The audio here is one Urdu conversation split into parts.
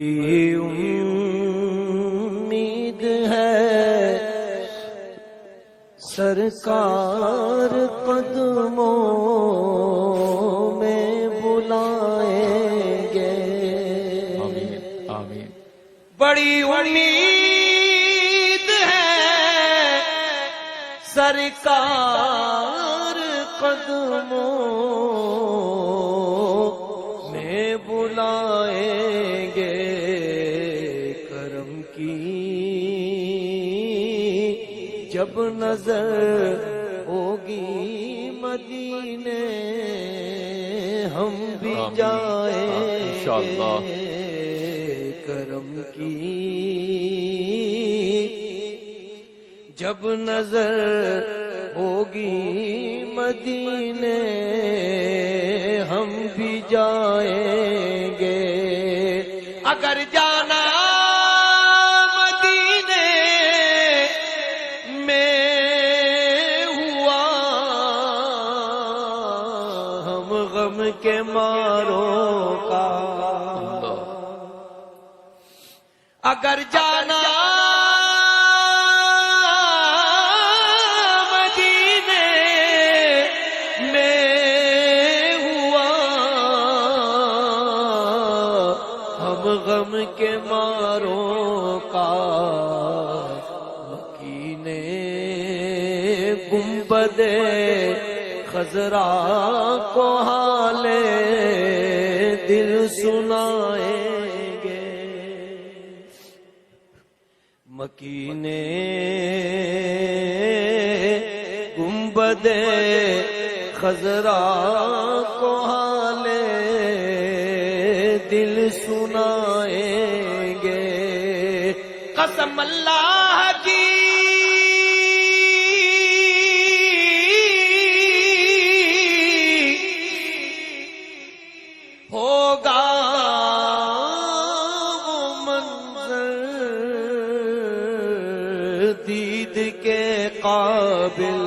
امید ہے سرکار قدموں میں بلائیں گے. آمین آمین. بڑی امید ہے سرکار قدموں میں بلائیں گے. کرم کی جب نظر ہوگی مدینے ہم بھی جائیں انشاءاللہ. کرم کی جب نظر ہوگی مدینے ہم بھی جائیں گے. اگر جانا مدینے میں ہوا ہم غم کے ماروں کا. اگر جانا مدینے میں ہوا ہم غم کے ماروں کا. مکینے گنبد خضرا کو حال دل سنائیں گے. مکینے گنبد خضرا کو حال دل سنائیں گے. قسم اللہ کی ہوگا وہ منظر دید کے قابل.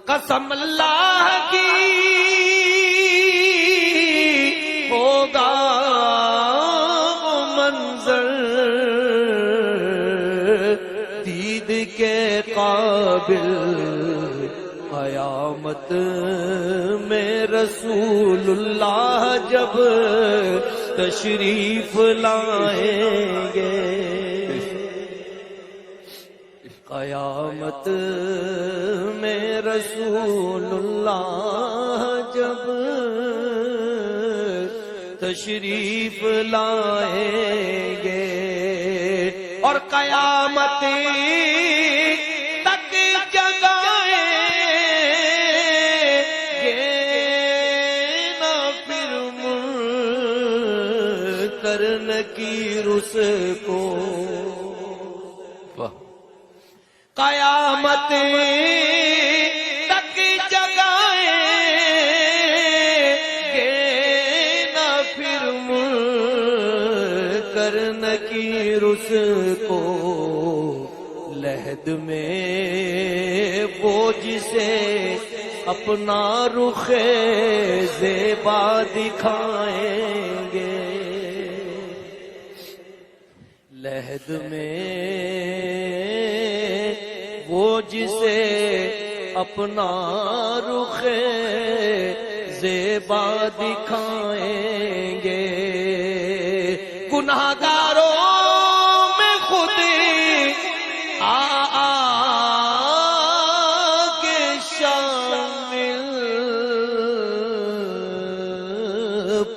قسم اللہ کی ہوگا وہ منظر دید کے قابل. قیامت میں رسول اللہ جب تشریف لائیں گے. قیامت میں رسول اللہ جب تشریف لائیں گے. اور قیامت تک جگائیں گے نہ پھر منکر نکیر اس کو. قیامت تک جگائیں گے نہ پھر منکر نکیر اس کو. لحد میں وہ جسے اپنا رخ زیبا دکھائیں گے. لحد میں وہ جسے اپنا رخ زیبا دکھائیں گے. گناہگاروں میں خود کے شامل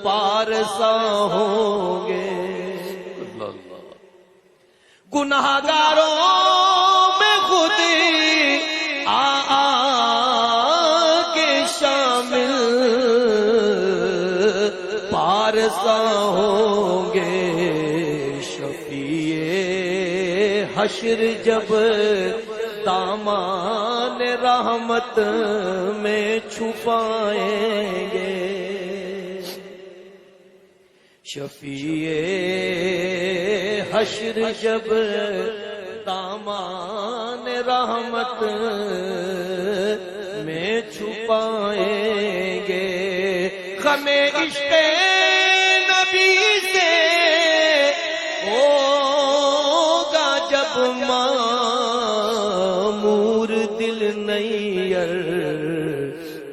پارسا ہوں گے. گناہگاروں میں خود کے شامل پارسا ہوں گے. شفیع حشر جب دامان رحمت میں چھپائیں گے. شفیع حشر جب دامان رحمت میں چھپائیں گے. غم عشق نبی نور دل نیر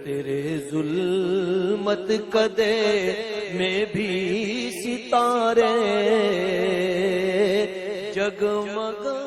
تیرے ظلمت کدے میں بھی ستارے جگمگا